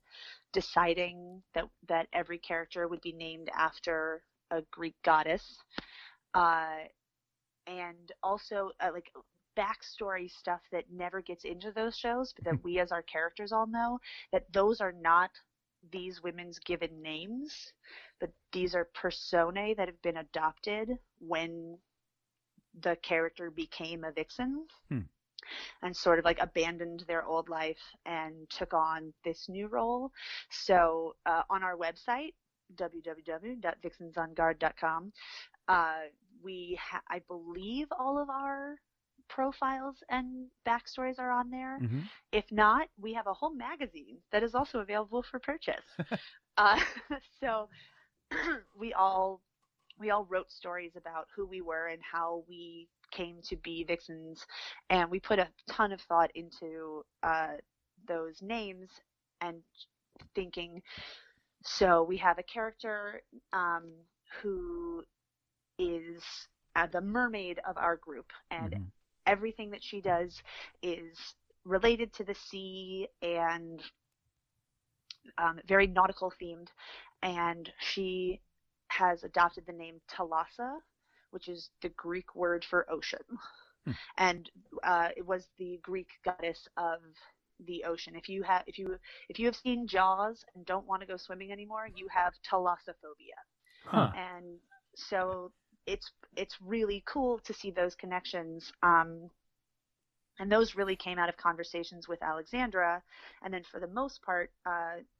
deciding that every character would be named after a Greek goddess, and also like backstory stuff that never gets into those shows, but that we as our characters all know that those are not these women's given names, but these are personae that have been adopted when the character became a Vixen and sort of like abandoned their old life and took on this new role. So on our website, www.vixensongarde.com, I believe all of our profiles and backstories are on there. If not, we have a whole magazine that is also available for purchase. So we all wrote stories about who we were and how we came to be Vixens, and we put a ton of thought into those names and thinking. So we have a character who is the mermaid of our group, and everything that she does is related to the sea and very nautical themed, and she has adopted the name Thalassa, which is the Greek word for ocean. And it was the Greek goddess of the ocean. If you have seen Jaws and don't want to go swimming anymore, you have thalassophobia. And so it's really cool to see those connections. And those really came out of conversations with Alexandra. And then for the most part,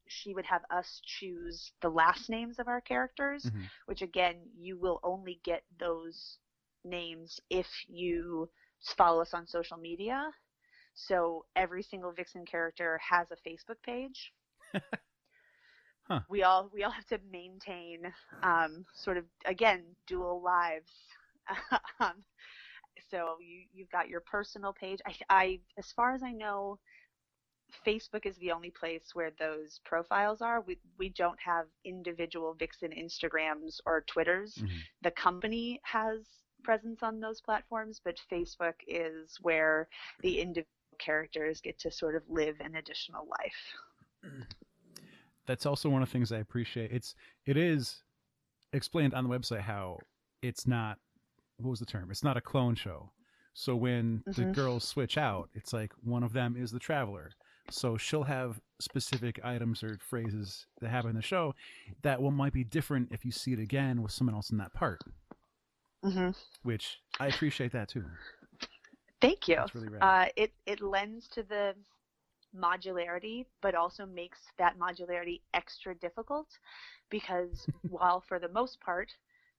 she would have us choose the last names of our characters, which again, you will only get those names if you follow us on social media. So every single Vixen character has a Facebook page. Huh. We all have to maintain sort of, again, dual lives. So you've got your personal page. I as far as I know, Facebook is the only place where those profiles are. We don't have individual Vixen Instagrams or Twitters. The company has presence on those platforms, but Facebook is where the individual characters get to sort of live an additional life. That's also one of the things I appreciate. It is explained on the website how it's not, what was the term? It's not a clone show. So when the girls switch out, it's like one of them is the traveler. So she'll have specific items or phrases that happen in the show that might be different if you see it again with someone else in that part. Which I appreciate that too. Thank you. That's really rad. It lends to the modularity, but also makes that modularity extra difficult because while for the most part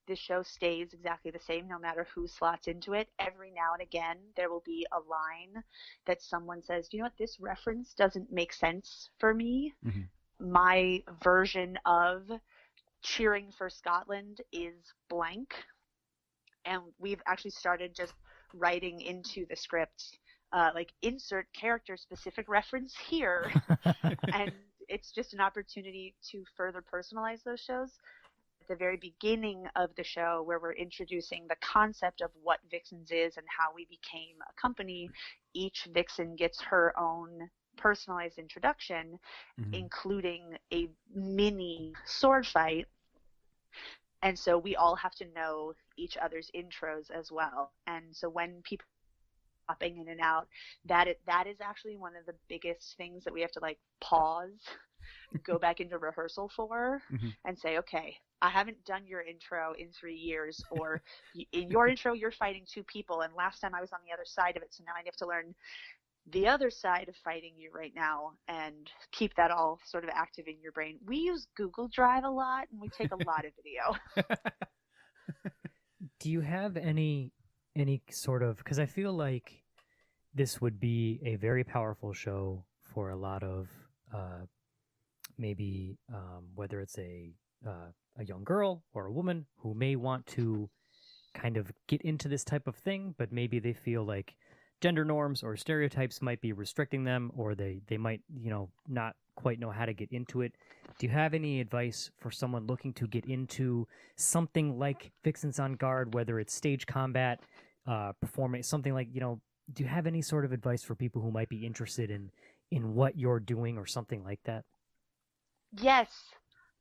this show stays exactly the same no matter who slots into it, every now and again there will be a line that someone says, you know what, this reference doesn't make sense for me. My version of cheering for Scotland is blank. And we've actually started just writing into the script like insert character specific reference here. And it's just an opportunity to further personalize those shows. At the very beginning of the show, where we're introducing the concept of what Vixens is and how we became a company, each Vixen gets her own personalized introduction, including a mini sword fight. And so we all have to know each other's intros as well. And so when people are popping in and out, that is actually one of the biggest things that we have to like pause, go back into rehearsal for, and say, okay, I haven't done your intro in 3 years, or in your intro you're fighting 2 people, and last time I was on the other side of it, so now I have to learn the other side of fighting you right now and keep that all sort of active in your brain. We use Google Drive a lot and we take a lot of video. Do you have any sort of, because I feel like this would be a very powerful show for a lot of maybe whether it's a young girl or a woman who may want to kind of get into this type of thing, but maybe they feel like gender norms or stereotypes might be restricting them, or they might, not quite know how to get into it. Do you have any advice for someone looking to get into something like Vixens En Garde, whether it's stage combat, performing, something like, do you have any sort of advice for people who might be interested in what you're doing or something like that? Yes.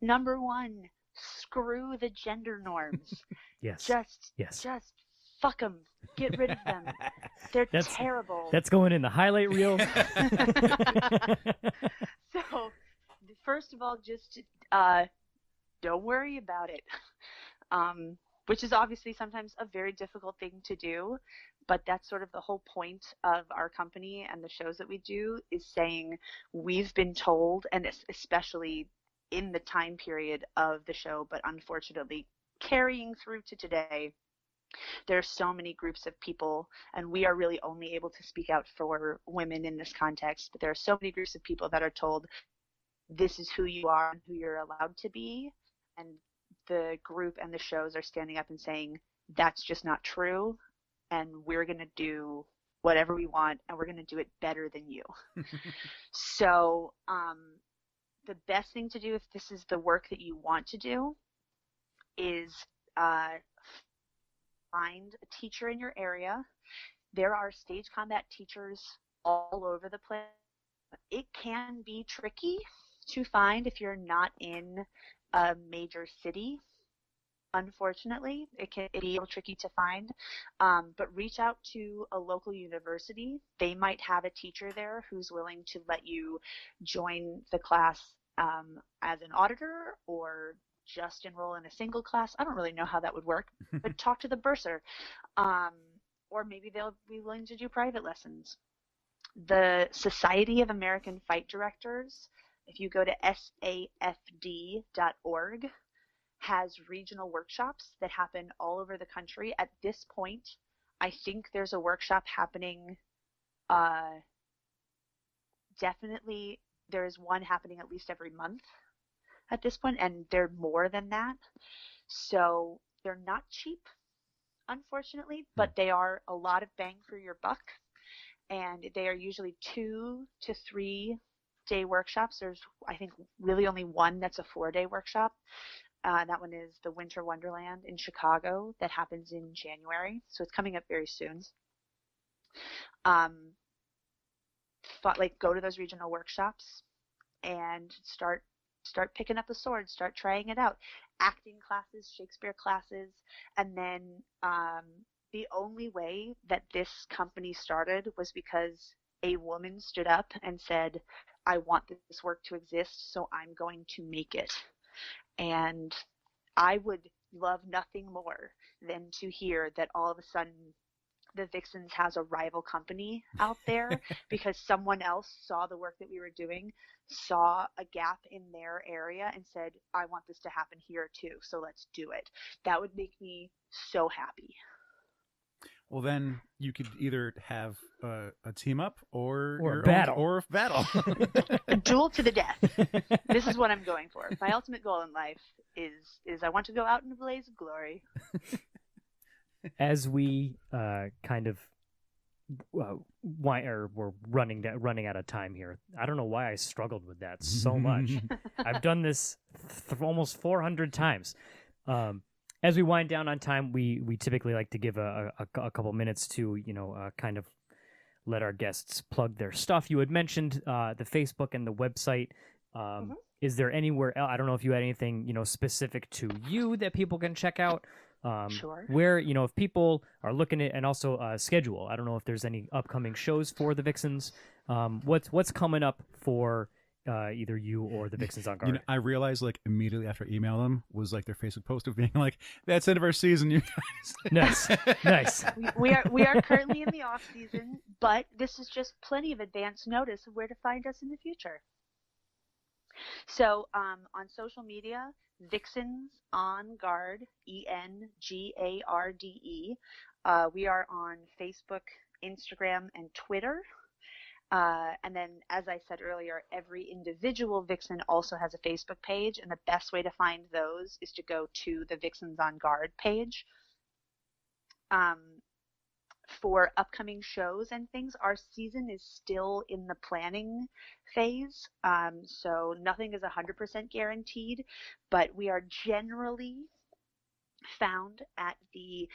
Number 1, screw the gender norms. Yes. Just fuck them. Get rid of them. That's terrible. That's going in the highlight reel. So, first of all, just don't worry about it. Which is obviously sometimes a very difficult thing to do, but that's sort of the whole point of our company and the shows that we do, is saying we've been told, and especially in the time period of the show, but unfortunately carrying through to today, there are so many groups of people, and we are really only able to speak out for women in this context, but there are so many groups of people that are told this is who you are and who you're allowed to be, and the group and the shows are standing up and saying that's just not true, and we're going to do whatever we want, and we're going to do it better than you. So the best thing to do if this is the work that you want to do is find a teacher in your area. There are stage combat teachers all over the place. It can be tricky to find if you're not in a major city. Unfortunately, it can be a little tricky to find, but reach out to a local university. They might have a teacher there who's willing to let you join the class as an auditor, or just enroll in a single class. I don't really know how that would work, but talk to the bursar. or maybe they'll be willing to do private lessons. The Society of American Fight Directors, if you go to safd.org, has regional workshops that happen all over the country. At this point, I think there's a workshop happening. Definitely, there's one happening at least every month at this point, and they're more than that. So they're not cheap, unfortunately, but they are a lot of bang for your buck. And they are usually 2 to 3 day workshops. There's, I think, really only one that's a 4-day workshop. That one is the Winter Wonderland in Chicago that happens in January. So it's coming up very soon. Go to those regional workshops and start picking up the sword, start trying it out. Acting classes, Shakespeare classes, and then the only way that this company started was because a woman stood up and said, I want this work to exist, so I'm going to make it. And I would love nothing more than to hear that all of a sudden the Vixens has a rival company out there because someone else saw the work that we were doing, saw a gap in their area, and said, I want this to happen here too, so let's do it. That would make me so happy. Well, then you could either have a team up or a battle. Or a battle. A duel to the death. This is what I'm going for. My ultimate goal in life is I want to go out in a blaze of glory. As we kind of we're running out of time here. I don't know why I struggled with that so much. I've done this almost 400 times. As we wind down on time, we typically like to give a couple minutes to kind of let our guests plug their stuff. You had mentioned the Facebook and the website. Is there anywhere else? I don't know if you had anything specific to you that people can check out. Sure. Where if people are looking at, and also schedule. I don't know if there's any upcoming shows for the Vixens. What's coming up for either you or the Vixens En Garde? I realized immediately after I emailed them was their Facebook post of being like, "That's the end of our season, you guys." Nice. We are currently in the off season, but this is just plenty of advance notice of where to find us in the future. So on social media, Vixens En Garde, ENGARDE. We are on Facebook, Instagram, and Twitter. And then, as I said earlier, every individual Vixen also has a Facebook page, and the best way to find those is to go to the Vixens En Garde page. For upcoming shows and things, our season is still in the planning phase, so nothing is 100% guaranteed, but we are generally found at the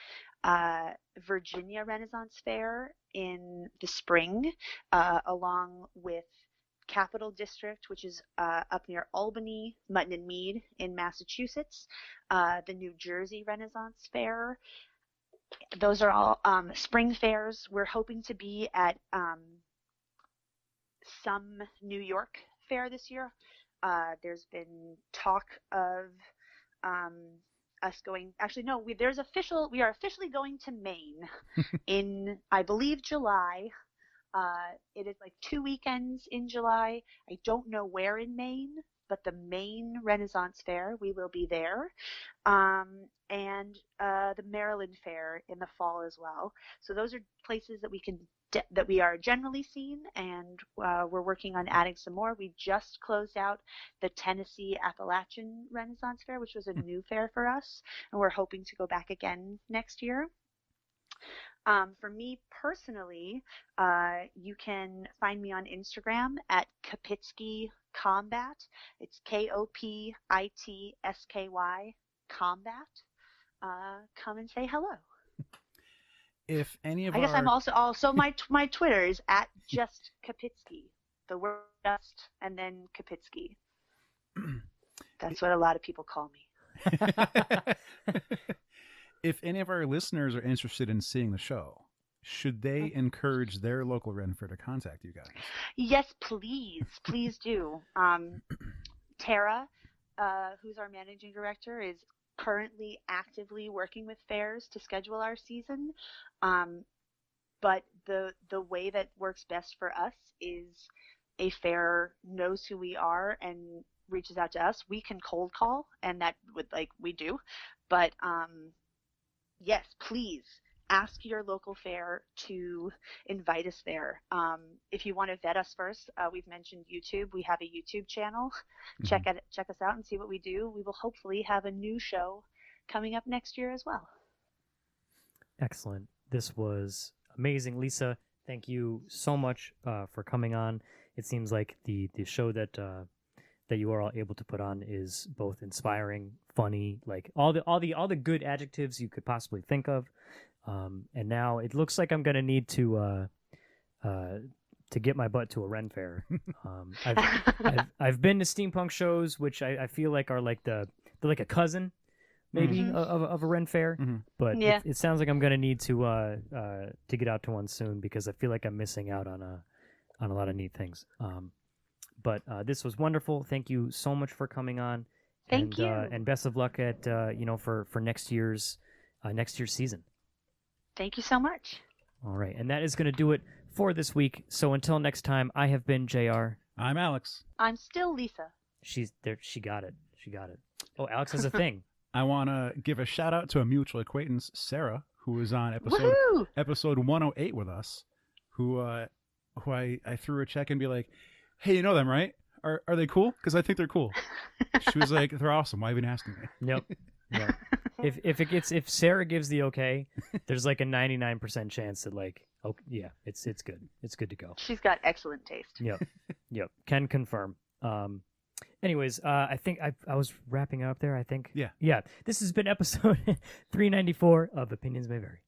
Virginia Renaissance Fair in the spring, along with Capital District, which is up near Albany, Mutton and Mead in Massachusetts, the New Jersey Renaissance Fair. Those are all spring fairs. We're hoping to be at some New York fair this year. There's been talk of us going. Actually, no. We are officially going to Maine in, I believe, July. It is 2 weekends in July. I don't know where in Maine, but the Maine Renaissance Fair, we will be there. And the Maryland Fair in the fall as well. So those are places that we are generally seen, and we're working on adding some more. We just closed out the Tennessee Appalachian Renaissance Fair, which was a new fair for us, and we're hoping to go back again next year. For me personally, you can find me on Instagram at Kopitsky Combat. It's KOPITSKY Combat. Come and say hello. If any of I guess I'm also my Twitter is at just Kopitsky. The word just and then Kopitsky. That's what a lot of people call me. If any of our listeners are interested in seeing the show, should they encourage their local Ren Fair to contact you guys? Yes, please. Please do. Tara, who's our managing director, is currently actively working with fairs to schedule our season. but the way that works best for us is a fair knows who we are and reaches out to us. We can cold call, and that would we do, but yes, please ask your local fair to invite us there. If you want to vet us first, we've mentioned YouTube. We have a YouTube channel. Check us out and see what we do. We will hopefully have a new show coming up next year as well. Excellent. This was amazing, Lisa. Thank you so much for coming on. It seems like the show that you are all able to put on is both inspiring, funny, like all the good adjectives you could possibly think of. And now it looks like I'm gonna need to get my butt to a Ren fair. I've been to steampunk shows, which I feel like are they're like a cousin, maybe of a Ren fair. But Yeah. it sounds like I'm gonna need to get out to one soon because I feel like I'm missing out on a lot of neat things. But this was wonderful. Thank you so much for coming on. Thank you. And best of luck at for next year's season. Thank you so much. All right, and that is going to do it for this week. So until next time, I have been JR. I'm Alex. I'm still Lisa. She's there. She got it. Oh, Alex has a thing. I want to give a shout out to a mutual acquaintance, Sarah, who was on Woohoo! episode 108 with us, who I threw her a check and be like, hey, you know them, right? Are they cool? Because I think they're cool. She was like, they're awesome. Why even asking me? Yep. If Sarah gives the okay, there's like a 99% chance that it's good. It's good to go. She's got excellent taste. Yep. Can confirm. Anyways, I think I was wrapping up there. I think. Yeah. This has been episode 394 of Opinions May Vary.